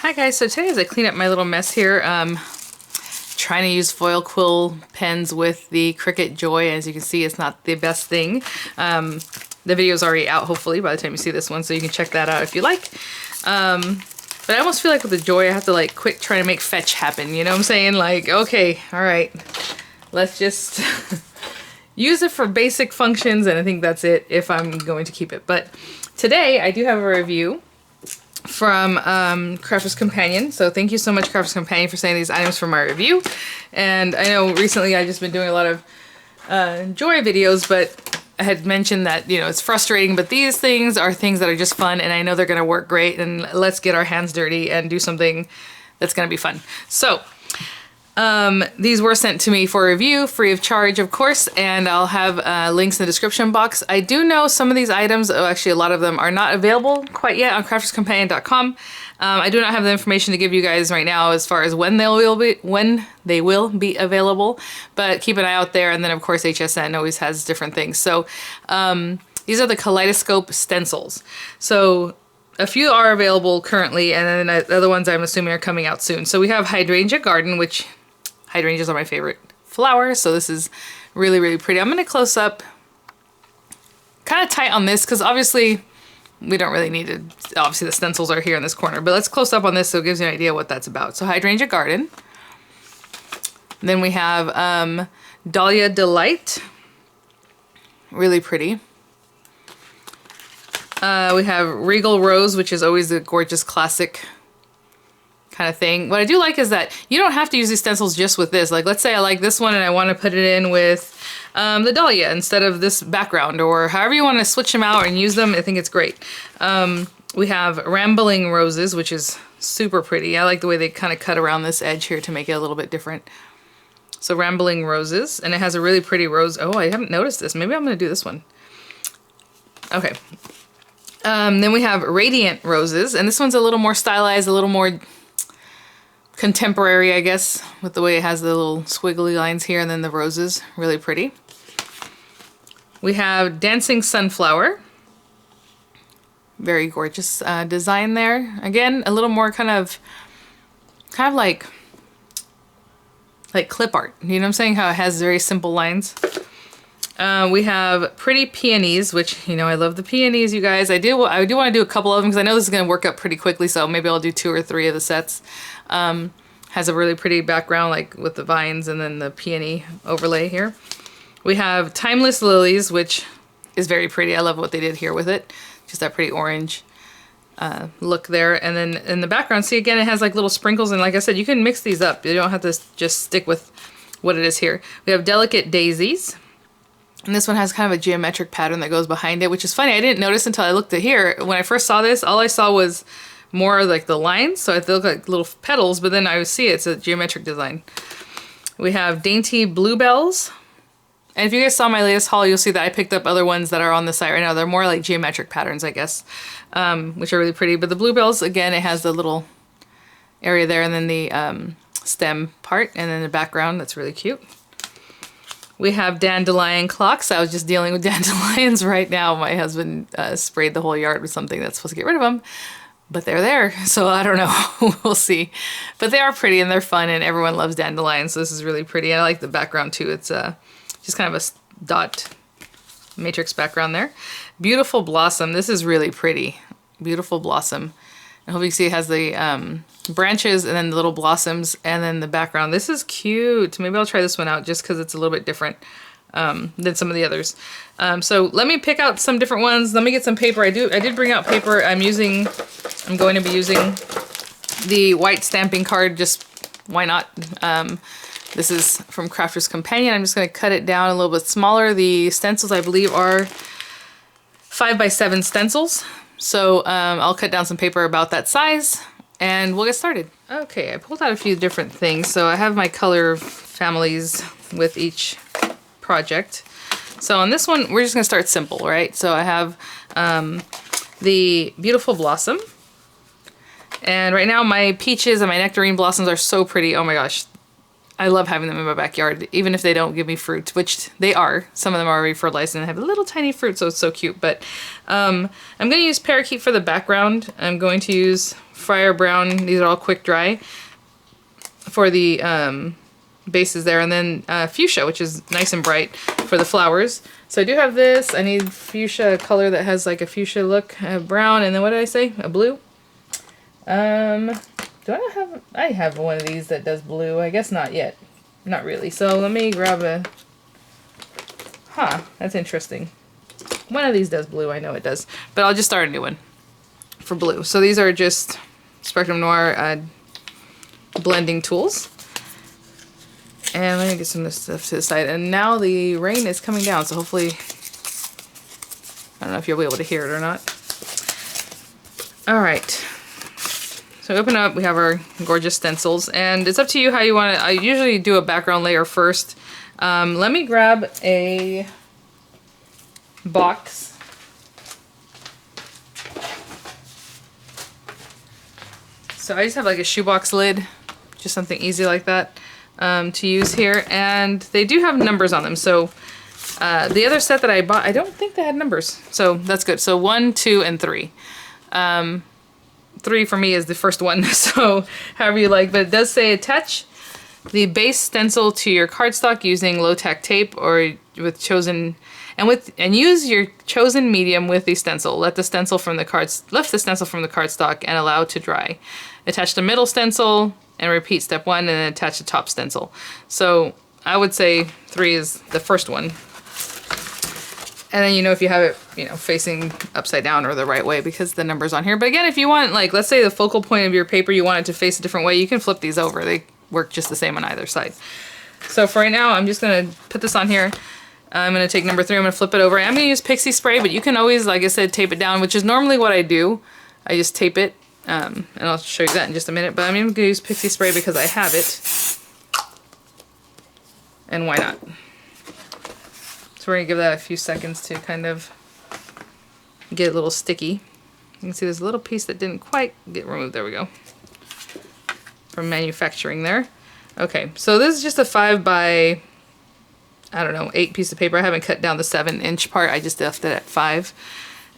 Hi guys, so today as I clean up my little mess here, trying to use foil quill pens with the Cricut Joy. As you can see, it's not the best thing. The video is already out, hopefully, by the time you see this one, so you can check that out if you like. But I almost feel like with the Joy, I have to like quick try to make fetch happen, you know what I'm saying? Like, okay, all right, let's just use it for basic functions, and I think that's it if I'm going to keep it. But today, I do have a review from Crafter's Companion. So thank you so much, Crafter's Companion, for sending these items for my review. And I know recently I've just been doing a lot of Joy videos, but I had mentioned that, you know, it's frustrating, but these things are things that are just fun, and I know they're going to work great, and let's get our hands dirty and do something that's going to be fun. So these were sent to me for review, free of charge, of course, and I'll have links in the description box. I do know some of these items, actually a lot of them, are not available quite yet on crafterscompanion.com. I do not have the information to give you guys right now as far as when they will be available, but keep an eye out there. And then of course HSN always has different things. So these are the Kaleidoscope Stencils. So a few are available currently, and then the other ones I'm assuming are coming out soon. So we have Hydrangea Garden, which hydrangeas are my favorite flower, so this is really, really pretty. I'm going to close up kind of tight on this because obviously we don't really need to, obviously the stencils are here in this corner, but let's close up on this so it gives you an idea what that's about. So Hydrangea Garden. Then we have Dahlia Delight, really pretty. We have Regal Rose, which is always a gorgeous classic kind of thing. What I do like is that you don't have to use these stencils just with this. Like, let's say I like this one and I want to put it in with the Dahlia instead of this background, or however you want to switch them out and use them. I think it's great. We have Rambling Roses, which is super pretty. I like the way they kind of cut around this edge here to make it a little bit different. So Rambling Roses, and it has a really pretty rose. Oh, I haven't noticed this. Maybe I'm going to do this one. Okay. Then we have Radiant Roses, and this one's a little more stylized, a little more contemporary, I guess, with the way it has the little squiggly lines here, and then the roses, really pretty. We have Dancing Sunflower, very gorgeous design there. Again, a little more kind of like clip art, you know what I'm saying? How it has very simple lines. We have Pretty Peonies, which, you know, I love the peonies, you guys. I do want to do a couple of them because I know this is going to work up pretty quickly, so maybe I'll do 2 or 3 of the sets. Has a really pretty background, like with the vines and then the peony overlay here. We have Timeless Lilies, which is very pretty. I love what they did here with it. Just that pretty orange look there. And then in the background, see, again, it has like little sprinkles, and like I said, you can mix these up. You don't have to just stick with what it is here. We have Delicate Daisies. And this one has kind of a geometric pattern that goes behind it, which is funny. I didn't notice until I looked at here. When I first saw this, all I saw was more like the lines, so it looked like little petals, but then I see it's a geometric design. We have Dainty Bluebells. And if you guys saw my latest haul, you'll see that I picked up other ones that are on the site right now. They're more like geometric patterns, I guess, which are really pretty. But the Bluebells, again, it has the little area there, and then the stem part, and then the background. That's really cute. We have Dandelion Clocks. I was just dealing with dandelions right now. My husband sprayed the whole yard with something that's supposed to get rid of them, but they're there, so I don't know. We'll see. But they are pretty and they're fun, and everyone loves dandelions, so this is really pretty. I like the background too. It's just kind of a dot matrix background there. Beautiful Blossom. This is really pretty. Beautiful Blossom. I hope you can see it has the branches and then the little blossoms and then the background. This is cute. Maybe I'll try this one out just because it's a little bit different than some of the others. So let me pick out some different ones. Let me get some paper. I did bring out paper. I'm going to be using the white stamping card. Just why not? This is from Crafter's Companion. I'm just going to cut it down a little bit smaller. The stencils, I believe, are 5x7 stencils. So I'll cut down some paper about that size, and we'll get started. Okay, I pulled out a few different things. So I have my color families with each project. So on this one, we're just gonna start simple, right? So I have the Beautiful Blossom. And right now my peaches and my nectarine blossoms are so pretty. Oh my gosh. I love having them in my backyard, even if they don't give me fruit, which they are. Some of them are already fertilized and have a little tiny fruit, so it's so cute. But I'm going to use parakeet for the background. I'm going to use Friar Brown. These are all quick dry for the bases there. And then fuchsia, which is nice and bright for the flowers. So I do have this. I need fuchsia color that has like a fuchsia look. I have brown, and then what did I say? A blue? Do I not have... I have one of these that does blue. I guess not yet. Not really. So let me grab a... Huh, that's interesting. One of these does blue, I know it does. But I'll just start a new one for blue. So these are just Spectrum Noir blending tools. And let me get some of this stuff to the side. And now the rain is coming down, so hopefully... I don't know if you'll be able to hear it or not. Alright. So open up, we have our gorgeous stencils, and it's up to you how you want it. I usually do a background layer first. Let me grab a box. So I just have like a shoebox lid, just something easy like that to use here, and they do have numbers on them. So the other set that I bought, I don't think they had numbers, so that's good. So 1, 2, and 3. 3 for me is the first one, so however you like, but it does say attach the base stencil to your cardstock using low tack tape or with chosen and use your chosen medium with the stencil. Lift the stencil from the cardstock and allow to dry. Attach the middle stencil and repeat step 1, and then attach the top stencil. So I would say 3 is the first one. And then, if you have it, facing upside down or the right way because the number's on here. But again, if you want, like, let's say the focal point of your paper, you want it to face a different way, you can flip these over. They work just the same on either side. So for right now, I'm just going to put this on here. I'm going to take number 3, I'm going to flip it over. I'm going to use pixie spray, but you can always, like I said, tape it down, which is normally what I do. I just tape it, and I'll show you that in just a minute. But I'm going to use pixie spray because I have it. And why not? So we're going to give that a few seconds to kind of get a little sticky. You can see there's a little piece that didn't quite get removed. There we go. From manufacturing there. Okay, so this is just a 5 by, I don't know, 8 piece of paper. I haven't cut down the 7-inch part. I just left it at 5.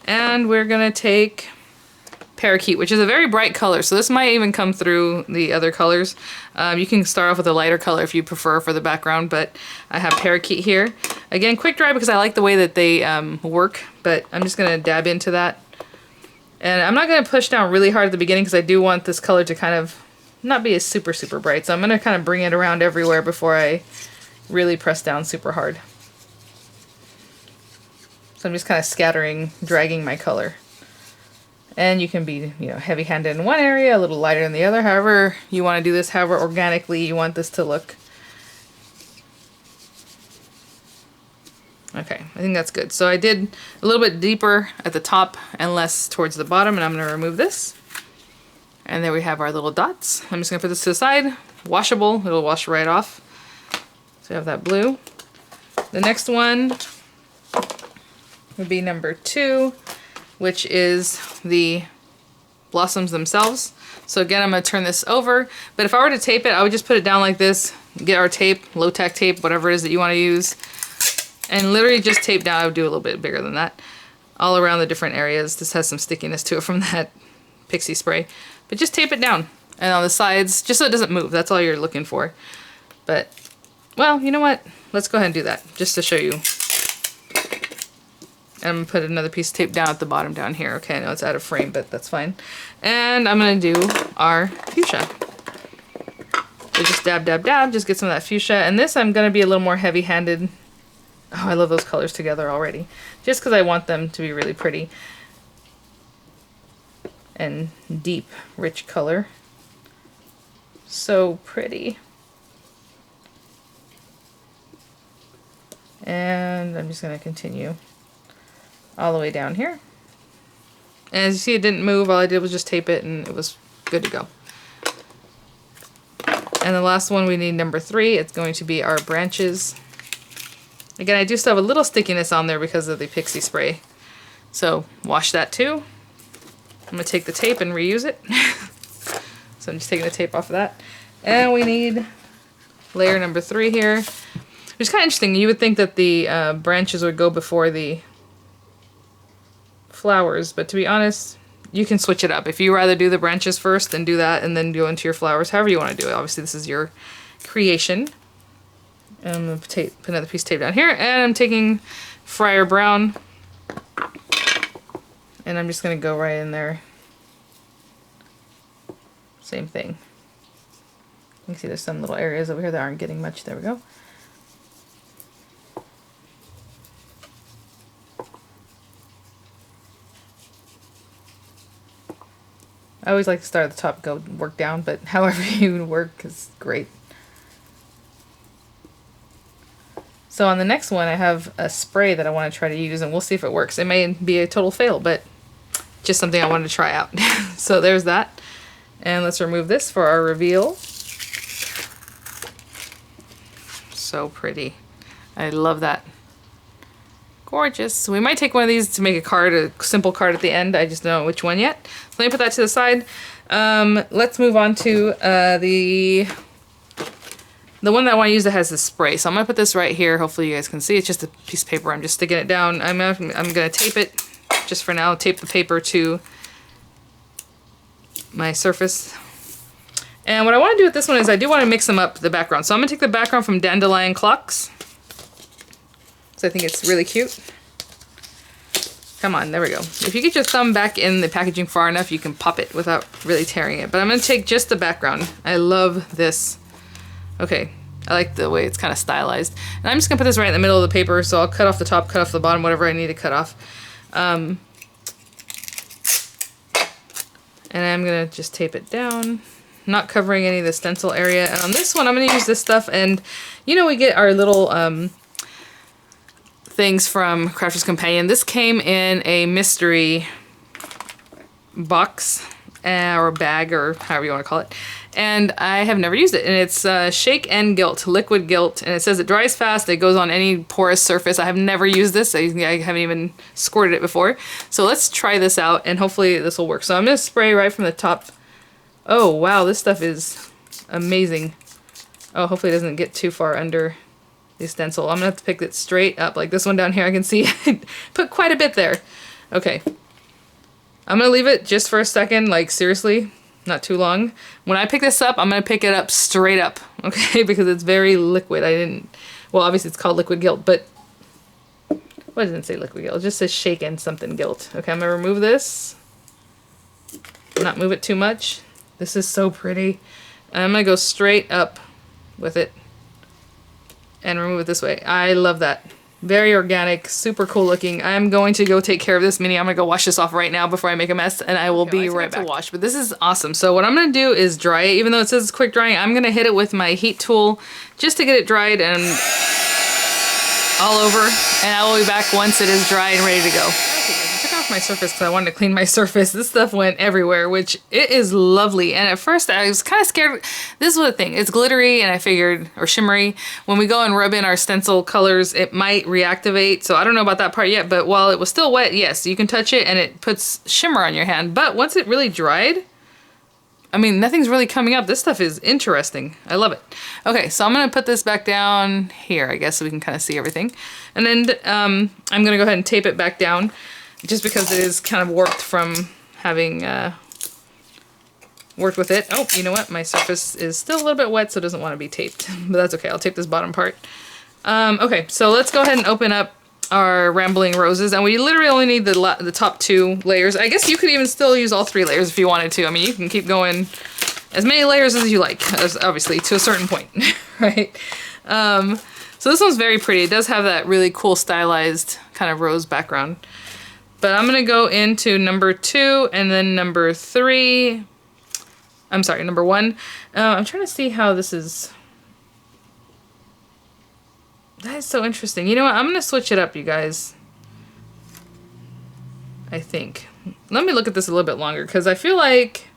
And we're going to take Parakeet, which is a very bright color. So this might even come through the other colors. You can start off with a lighter color if you prefer for the background, but I have Parakeet here. Again, quick dry because I like the way that they work, but I'm just going to dab into that. And I'm not going to push down really hard at the beginning because I do want this color to kind of not be as super bright. So I'm going to kind of bring it around everywhere before I really press down super hard. So I'm just kind of scattering, dragging my color. And you can be, heavy-handed in one area, a little lighter in the other, however you want to do this, however organically you want this to look. Okay, I think that's good. So I did a little bit deeper at the top and less towards the bottom, and I'm going to remove this. And there we have our little dots. I'm just going to put this to the side. Washable, it'll wash right off. So we have that blue. The next one would be number 2. Which is the blossoms themselves. So again, I'm going to turn this over, but if I were to tape it, I would just put it down like this, get our tape, low tack tape, whatever it is that you want to use, and literally just tape down. I would do a little bit bigger than that, all around the different areas. This has some stickiness to it from that pixie spray, but just tape it down, and on the sides, just so it doesn't move. That's all you're looking for. But, well, you know what? Let's go ahead and do that, just to show you. I'm going to put another piece of tape down at the bottom down here. Okay, I know it's out of frame, but that's fine. And I'm going to do our fuchsia. So just dab, dab, dab, just get some of that fuchsia. And this I'm going to be a little more heavy-handed. Oh, I love those colors together already. Just because I want them to be really pretty. And deep, rich color. So pretty. And I'm just going to continue all the way down here. And as you see, it didn't move. All I did was just tape it and it was good to go. And the last one, we need number 3. It's going to be our branches. Again, I do still have a little stickiness on there because of the pixie spray. So wash that too. I'm going to take the tape and reuse it. So I'm just taking the tape off of that. And we need layer number 3 here. Which is kind of interesting. You would think that the branches would go before the flowers, but to be honest, you can switch it up. If you rather do the branches first, then do that, and then go into your flowers, however you want to do it. Obviously, this is your creation. And I'm going to put another piece of tape down here, and I'm taking Friar Brown, and I'm just going to go right in there. Same thing. You can see there's some little areas over here that aren't getting much. There we go. I always like to start at the top, go work down, but however you work is great. So on the next one, I have a spray that I want to try to use, and we'll see if it works. It may be a total fail, but just something I wanted to try out. So there's that. And let's remove this for our reveal. So pretty. I love that. Gorgeous. We might take one of these to make a card, a simple card at the end. I just don't know which one yet. So let me put that to the side. Let's move on to the one that I want to use that has the spray. So I'm going to put this right here. Hopefully you guys can see. It's just a piece of paper. I'm just sticking it down. I'm going to tape it just for now. Tape the paper to my surface. And what I want to do with this one is I do want to mix them up, the background. So I'm going to take the background from Dandelion Clocks. So I think it's really cute. Come on, there we go. If you get your thumb back in the packaging far enough, you can pop it without really tearing it. But I'm going to take just the background. I love this. Okay, I like the way it's kind of stylized. And I'm just going to put this right in the middle of the paper, so I'll cut off the top, cut off the bottom, whatever I need to cut off. And I'm going to just tape it down, not covering any of the stencil area. And on this one, I'm going to use this stuff. And, you know, we get our little things from Crafter's Companion. This came in a mystery box or bag, or however you want to call it. And I have never used it. And it's Shake and Gilt, liquid gilt. And it says it dries fast. It goes on any porous surface. I have never used this. I haven't even squirted it before. So let's try this out, and hopefully this will work. So I'm going to spray right from the top. Oh, wow, this stuff is amazing. Oh, hopefully it doesn't get too far under the stencil. I'm going to have to pick it straight up. Like this one down here, I can see I put quite a bit there. Okay. I'm going to leave it just for a second, like seriously. Not too long. When I pick this up, I'm going to pick it up straight up, okay? Because it's very liquid. Well, obviously it's called liquid gilt, but what does it say liquid gilt? It just says shake and something gilt. Okay, I'm going to remove this. Not move it too much. This is so pretty. And I'm going to go straight up with it and remove it this way. I love that. Very organic, super cool looking. I'm going to go take care of this mini. I'm gonna go wash this off right now before I make a mess, and I will be right back to wash. But this is awesome. So what I'm gonna do is dry it. Even though it says it's quick drying, I'm gonna hit it with my heat tool just to get it dried and all over. And I will be back once it is dry and ready to go. I took off my surface because I wanted to clean my surface. This stuff went everywhere, which it is lovely. And at first I was kind of scared. This is the thing. It's glittery, and I figured, or shimmery. When we go and rub in our stencil colors, it might reactivate. So I don't know about that part yet, but while it was still wet, yes, you can touch it and it puts shimmer on your hand. But once it really dried, I mean, nothing's really coming up. This stuff is interesting. I love it. Okay, so I'm going to put this back down here, I guess, so we can kind of see everything. And then I'm going to go ahead and tape it back down, just because it is kind of warped from having worked with it. Oh, you know what? My surface is still a little bit wet, so it doesn't want to be taped. But that's okay. I'll tape this bottom part. Okay, so let's go ahead and open up our Rambling Roses. And we literally only need the top 2 layers. I guess you could even still use all 3 layers if you wanted to. I mean, you can keep going as many layers as you like, obviously, to a certain point, right? So this one's very pretty. It does have that really cool stylized kind of rose background. But I'm going to go into number 2 and then number 3. I'm sorry, number 1. I'm trying to see how this is. That is so interesting. You know what? I'm going to switch it up, you guys. I think. Let me look at this a little bit longer, because I feel like,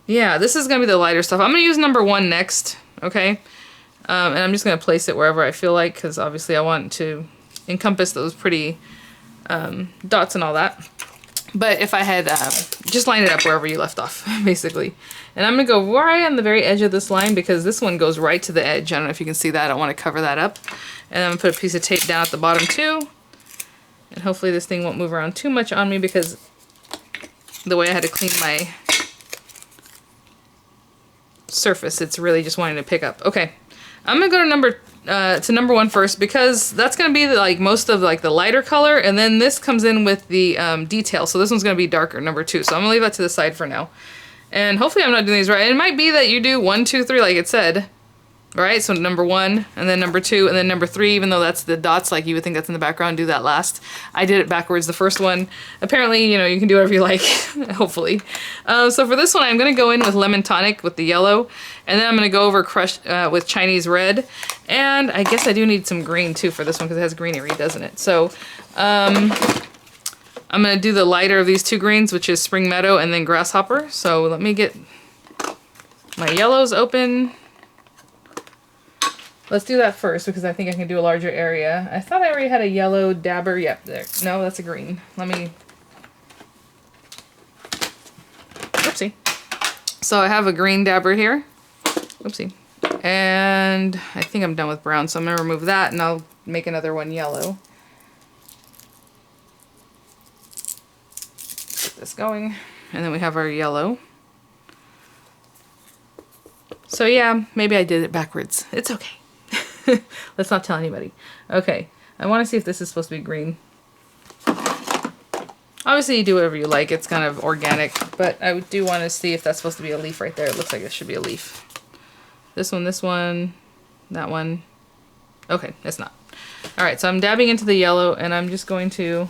yeah, this is going to be the lighter stuff. I'm going to use number 1 next, okay? And I'm just going to place it wherever I feel like, because obviously I want to encompass those pretty dots and all that. But if I had just line it up wherever you left off, basically. And I'm going to go right on the very edge of this line because this one goes right to the edge. I don't know if you can see that. I don't want to cover that up. And I'm going to put a piece of tape down at the bottom too. And hopefully this thing won't move around too much on me because the way I had to clean my surface, it's really just wanting to pick up. Okay, I'm going to go to number 1 first because that's going to be like most of like the lighter color, and then this comes in with the detail. So this one's going to be darker, number 2. So I'm going to leave that to the side for now. And hopefully I'm not doing these right. It might be that you do 1, 2, 3 like it said. Right, so number 1, and then number 2, and then number 3, even though that's the dots, like you would think that's in the background, do that last. I did it backwards, the first one. Apparently, you know, you can do whatever you like, hopefully. So for this one, I'm going to go in with Lemon Tonic with the yellow, and then I'm going to go over crushed with Chinese red, and I guess I do need some green too for this one because it has greenery, doesn't it? So I'm going to do the lighter of these 2 greens, which is Spring Meadow and then Grasshopper. So let me get my yellows open. Let's do that first because I think I can do a larger area. I thought I already had a yellow dabber. Yep, there. No, that's a green. Let me... Oopsie. So I have a green dabber here. Oopsie. And I think I'm done with brown, so I'm going to remove that and I'll make another one yellow. Get this going. And then we have our yellow. So yeah, maybe I did it backwards. It's okay. Let's not tell anybody. Okay, I want to see if this is supposed to be green. Obviously you do whatever you like, it's kind of organic, but I do want to see if that's supposed to be a leaf right there. It looks like it should be a leaf. This one, that one. Okay, it's not. Alright, so I'm dabbing into the yellow and I'm just going to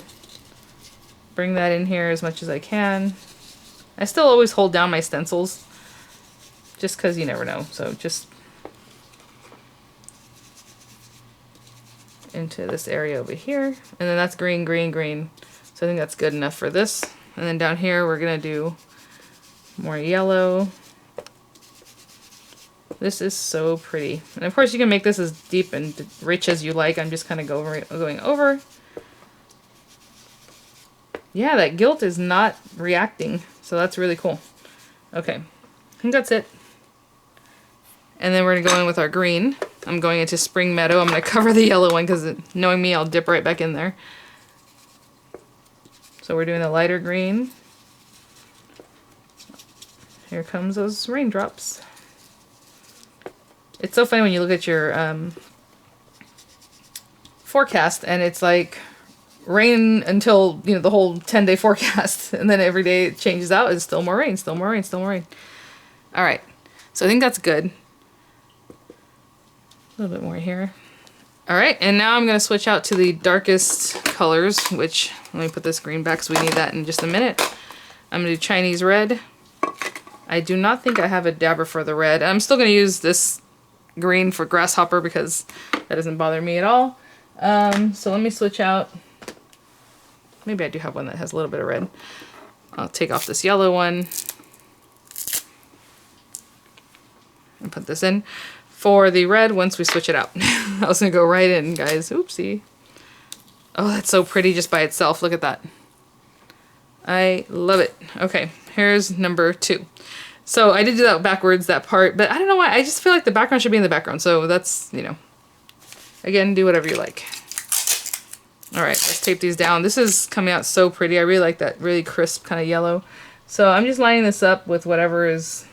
bring that in here as much as I can. I still always hold down my stencils just because you never know, so just into this area over here, and then that's green, green, green. So I think that's good enough for this. And then down here we're gonna do more yellow. This is so pretty, and of course you can make this as deep and rich as you like. I'm just kind of going over. Yeah, that gilt is not reacting, so that's really cool. Okay, I think that's it. And then we're going to go in with our green. I'm going into Spring Meadow. I'm going to cover the yellow one because knowing me, I'll dip right back in there. So we're doing the lighter green. Here comes those raindrops. It's so funny when you look at your forecast and it's like rain until, you know, the whole 10-day forecast. And then every day it changes out. It's still more rain, still more rain, still more rain. All right. So I think that's good. A little bit more here. All right, and now I'm going to switch out to the darkest colors, which, let me put this green back because we need that in just a minute. I'm going to do Chinese red. I do not think I have a dabber for the red. I'm still going to use this green for Grasshopper because that doesn't bother me at all. So let me switch out. Maybe I do have one that has a little bit of red. I'll take off this yellow one and put this in. For the red, once we switch it out. I was going to go right in, guys. Oopsie. Oh, that's so pretty just by itself. Look at that. I love it. Okay, here's number 2. So I did do that backwards, that part, but I don't know why. I just feel like the background should be in the background. So that's, you know, again, do whatever you like. All right, let's tape these down. This is coming out so pretty. I really like that really crisp kind of yellow. So I'm just lining this up with whatever is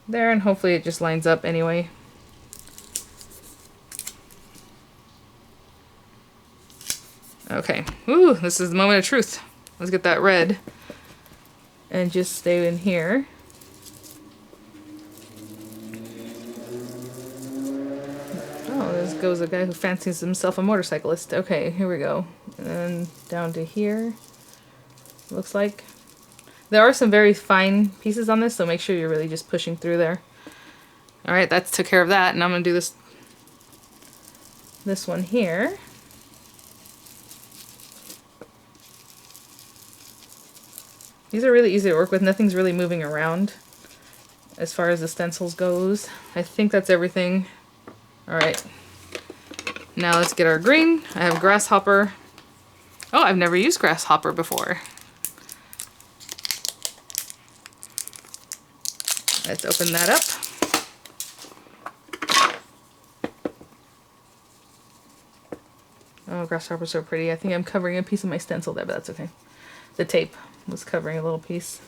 there, and hopefully it just lines up anyway. Okay, ooh, this is the moment of truth. Let's get that red and just stay in here. Oh, there goes a guy who fancies himself a motorcyclist. Okay, here we go. And then down to here. Looks like there are some very fine pieces on this, so make sure you're really just pushing through there. Alright, that took care of that, and I'm going to do this one here. These are really easy to work with. Nothing's really moving around as far as the stencils goes. I think that's everything. Alright, now let's get our green. I have Grasshopper. Oh, I've never used Grasshopper before. Let's open that up. Oh, Grasshopper's so pretty. I think I'm covering a piece of my stencil there, but that's okay. The tape was covering a little piece.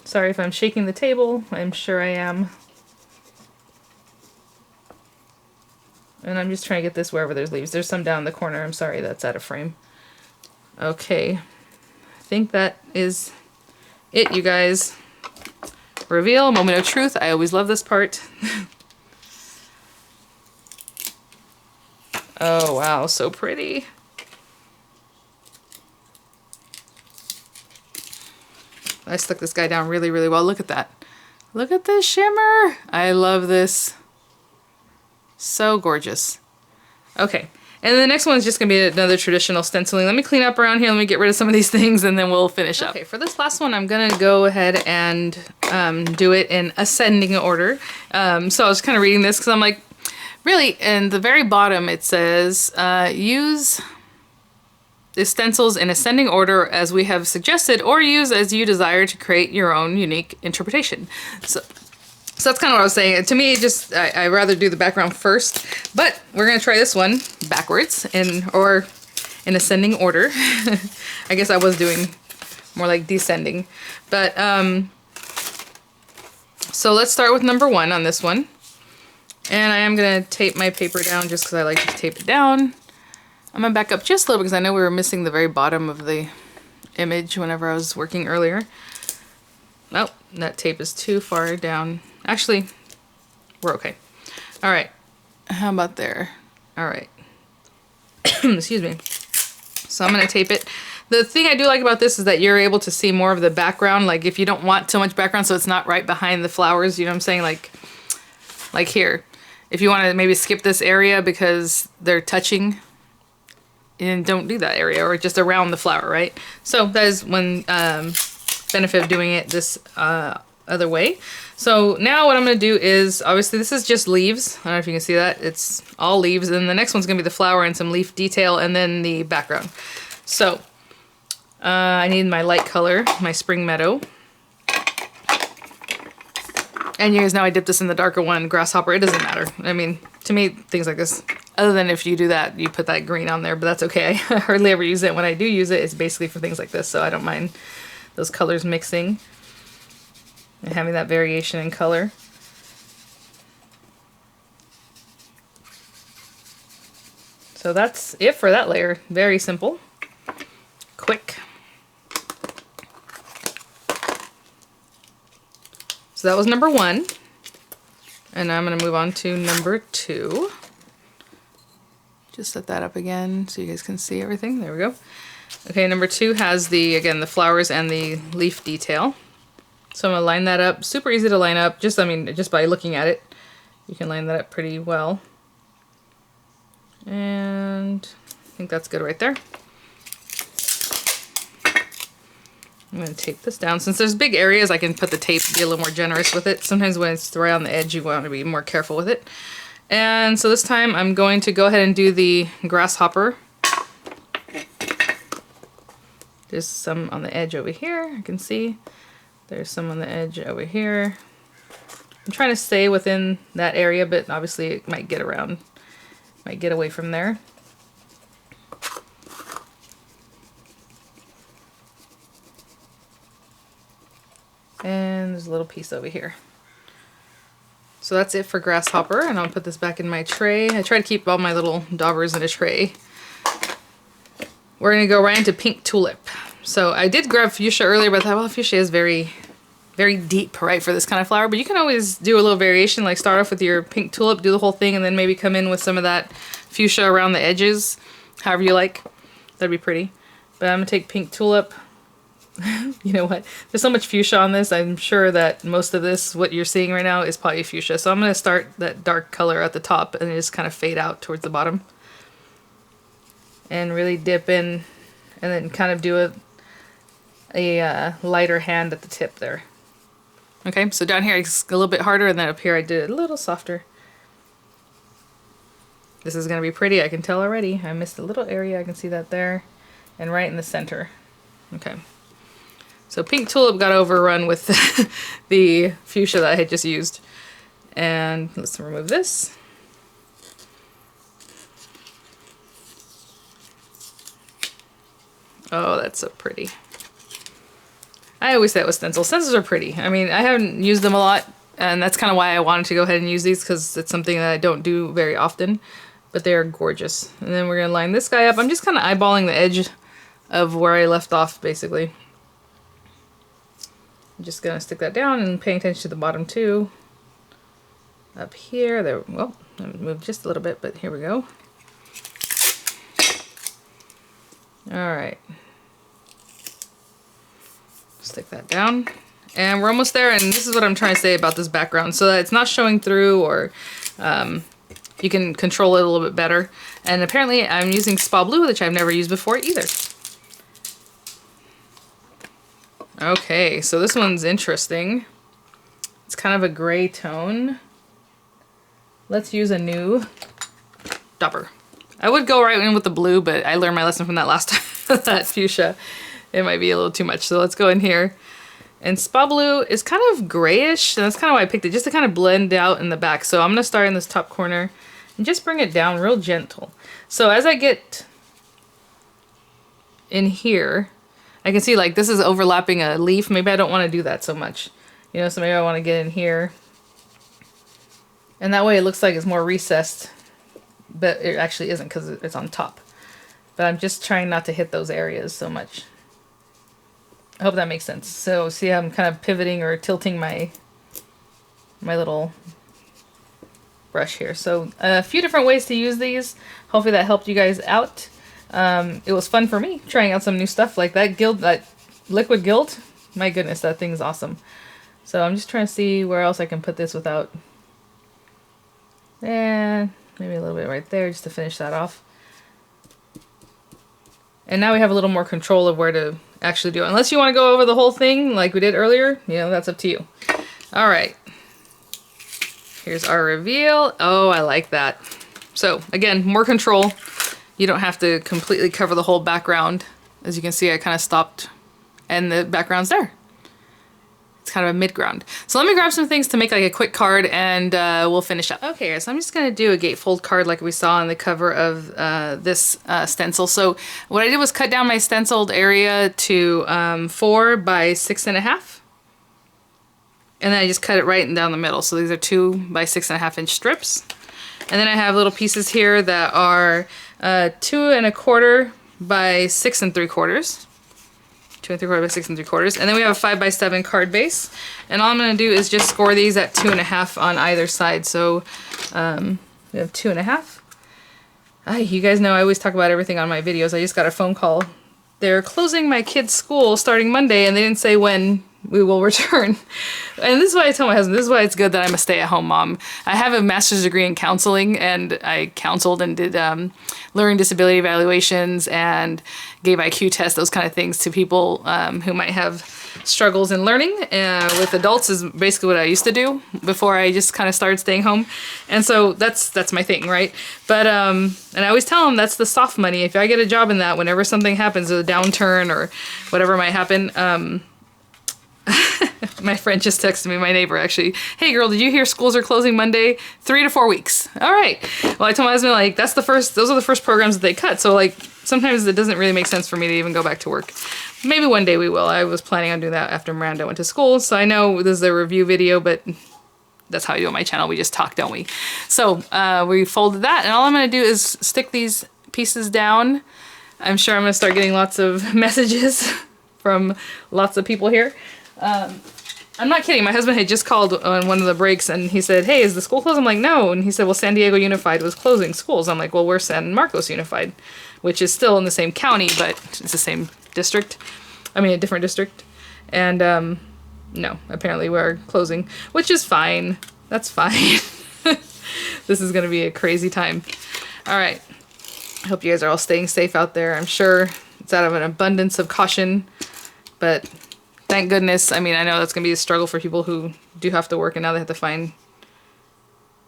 Sorry if I'm shaking the table. I'm sure I am. And I'm just trying to get this wherever there's leaves. There's some down in the corner. I'm sorry, that's out of frame. Okay. I think that is it, you guys. Reveal, moment of truth. I always love this part. Oh, wow, so pretty. I stuck this guy down really, really well. Look at that. Look at this shimmer. I love this. So gorgeous. Okay, and then the next one is just going to be another traditional stenciling. Let me clean up around here. Let me get rid of some of these things, and then we'll finish up. Okay, for this last one, I'm going to go ahead and do it in ascending order. So I was kind of reading this because I'm like, really, in the very bottom it says, use the stencils in ascending order as we have suggested, or use as you desire to create your own unique interpretation. So that's kind of what I was saying. To me, just I rather do the background first, but we're gonna try this one backwards or in ascending order. I guess I was doing more like descending, but so let's start with number 1 on this one. And I am going to tape my paper down just because I like to tape it down. I'm going to back up just a little because I know we were missing the very bottom of the image whenever I was working earlier. Nope, that tape is too far down. Actually, we're okay. All right, how about there? All right. Excuse me. So I'm going to tape it. The thing I do like about this is that you're able to see more of the background. Like if you don't want so much background so it's not right behind the flowers, you know what I'm saying? Like here. If you want to maybe skip this area because they're touching, and don't do that area, or just around the flower, right? So that is one benefit of doing it this other way. So now what I'm going to do is, obviously this is just leaves. I don't know if you can see that. It's all leaves. And the next one's going to be the flower and some leaf detail and then the background. So I need my light color, my Spring Meadow. And you guys know I dipped this in the darker one, Grasshopper. It doesn't matter. I mean, to me, things like this, other than if you do that, you put that green on there, but that's okay. I hardly ever use it. When I do use it, it's basically for things like this, so I don't mind those colors mixing and having that variation in color. So that's it for that layer. Very simple. Quick. So that was number 1, and I'm going to move on to number 2. Just set that up again so you guys can see everything. There we go. Okay, number 2 has again, the flowers and the leaf detail. So I'm going to line that up. Super easy to line up. Just by looking at it, you can line that up pretty well. And I think that's good right there. I'm going to tape this down. Since there's big areas, I can put the tape, be a little more generous with it. Sometimes when it's right on the edge, you want to be more careful with it. And so this time I'm going to go ahead and do the Grasshopper. There's some on the edge over here, I can see. There's some on the edge over here. I'm trying to stay within that area, but obviously it might get around, might get away from there. And there's a little piece over here. So that's it for Grasshopper, and I'll put this back in my tray. I try to keep all my little daubers in a tray. We're going to go right into Pink Tulip. So I did grab fuchsia earlier, but I thought, well, fuchsia is very, very deep, right, for this kind of flower. But you can always do a little variation, like start off with your Pink Tulip, do the whole thing, and then maybe come in with some of that fuchsia around the edges, however you like. That'd be pretty. But I'm going to take Pink Tulip. You know what? There's so much fuchsia on this. I'm sure that most of this, what you're seeing right now, is probably fuchsia. So I'm going to start that dark color at the top and just kind of fade out towards the bottom. And really dip in and then kind of do a lighter hand at the tip there. Okay, so down here it's a little bit harder, and then up here I did it a little softer. This is going to be pretty, I can tell already. I missed a little area, I can see that there. And right in the center. Okay. So Pink Tulip got overrun with the fuchsia that I had just used. And let's remove this. Oh, that's so pretty. I always say it with stencils. Stencils are pretty. I mean, I haven't used them a lot, and that's kind of why I wanted to go ahead and use these, because it's something that I don't do very often, but they are gorgeous. And then we're going to line this guy up. I'm just kind of eyeballing the edge of where I left off, basically. I'm just going to stick that down and paying attention to the bottom too. Up here, there, well, I moved just a little bit, but here we go. All right. Stick that down. And we're almost there, and this is what I'm trying to say about this background, so that it's not showing through, or you can control it a little bit better. And apparently I'm using Spa Blue, which I've never used before either. Okay, so this one's interesting. It's kind of a gray tone. Let's use a new dopper. I would go right in with the blue, but I learned my lesson from that last time, that fuchsia. It might be a little too much, so let's go in here. And Spa Blue is kind of grayish, and that's kind of why I picked it, just to kind of blend out in the back. So I'm going to start in this top corner and just bring it down real gentle. So as I get in here, I can see like this is overlapping a leaf. Maybe I don't want to do that so much. You know, so maybe I want to get in here. And that way it looks like it's more recessed, but it actually isn't because it's on top. But I'm just trying not to hit those areas so much. I hope that makes sense. So see how I'm kind of pivoting or tilting my little brush here. So a few different ways to use these. Hopefully that helped you guys out. It was fun for me trying out some new stuff like that gild, that liquid gild. My goodness, that thing's awesome. So I'm just trying to see where else I can put this without, and maybe a little bit right there just to finish that off. And now we have a little more control of where to actually do it. Unless you want to go over the whole thing like we did earlier, you know, that's up to you. All right. Here's our reveal. Oh, I like that. So again, more control. You don't have to completely cover the whole background. As you can see, I kind of stopped and the background's there. It's kind of a mid-ground. So let me grab some things to make like a quick card, and we'll finish up. Okay, so I'm just gonna do a gatefold card like we saw on the cover of this stencil. So what I did was cut down my stenciled area to 4 by 6.5. And then I just cut it right down the middle. So these are 2 by 6.5 inch strips. And then I have little pieces here that are 2 1/4 by 6 3/4. 2 3/4 by 6 3/4, and then we have a 5 by 7 card base. And all I'm going to do is just score these at 2.5 on either side. So we have 2.5. You guys know I always talk about everything on my videos. I just got a phone call. They're closing my kids' school starting Monday, and they didn't say when we will return. And this is why I tell my husband, this is why it's good that I'm a stay-at-home mom. I have a master's degree in counseling, and I counseled and did learning disability evaluations and gave IQ tests, those kind of things to people who might have struggles in learning with adults is basically what I used to do before I just kind of started staying home. And so that's my thing, right? But and I always tell them that's the soft money. If I get a job in that, whenever something happens, a downturn or whatever might happen, my friend just texted me, my neighbor actually, "Hey girl, did you hear schools are closing Monday? 3 to 4 weeks. All right." Well, I told my husband, like, those are the first programs that they cut. So like, sometimes it doesn't really make sense for me to even go back to work. Maybe one day we will. I was planning on doing that after Miranda went to school. So I know this is a review video, but that's how I do on my channel. We just talk, don't we? So we folded that, and all I'm going to do is stick these pieces down. I'm sure I'm going to start getting lots of messages from lots of people here. I'm not kidding. My husband had just called on one of the breaks, and he said, "Hey, is the school closed?" I'm like, "No." And he said, "Well, San Diego Unified was closing schools." I'm like, "Well, we're San Marcos Unified," which is still in the same county, but it's the same district. I mean, a different district. And no, apparently we're closing, which is fine. That's fine. This is going to be a crazy time. All right. I hope you guys are all staying safe out there. I'm sure it's out of an abundance of caution, but thank goodness. I mean, I know that's going to be a struggle for people who do have to work, and now they have to find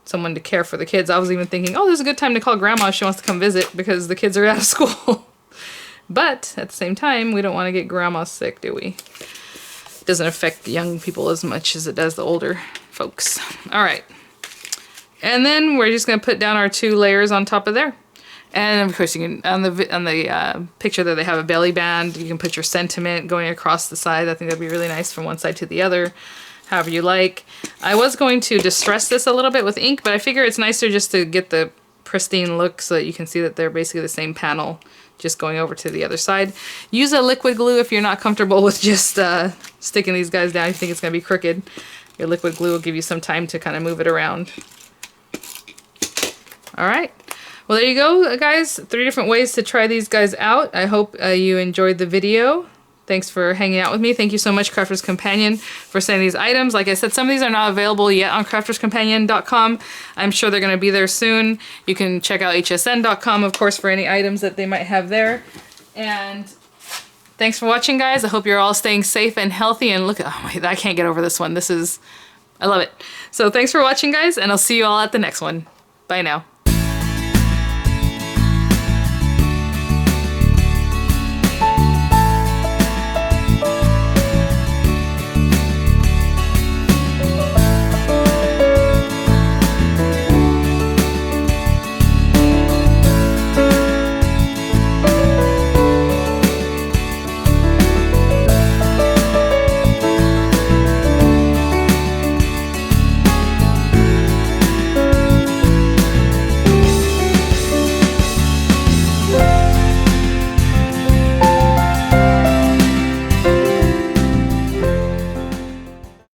someone to care for the kids. I was even thinking, oh, this is a good time to call grandma if she wants to come visit because the kids are out of school. But at the same time, we don't want to get grandma sick, do we? doesn't affect young people as much as it does the older folks. All right. And then we're just going to put down our 2 layers on top of there. And of course you can, on the picture there, they have a belly band. You can put your sentiment going across the side. I think that'd be really nice from one side to the other, however you like. I was going to distress this a little bit with ink, but I figure it's nicer just to get the pristine look so that you can see that they're basically the same panel, just going over to the other side. Use a liquid glue if you're not comfortable with just sticking these guys down. You think it's going to be crooked. Your liquid glue will give you some time to kind of move it around. All right. Well, there you go, guys. 3 different ways to try these guys out. I hope you enjoyed the video. Thanks for hanging out with me. Thank you so much, Crafter's Companion, for sending these items. Like I said, some of these are not available yet on crafterscompanion.com. I'm sure they're going to be there soon. You can check out hsn.com, of course, for any items that they might have there. And thanks for watching, guys. I hope you're all staying safe and healthy. And look at, oh my, I can't get over this one. I love it. So thanks for watching, guys, and I'll see you all at the next one. Bye now.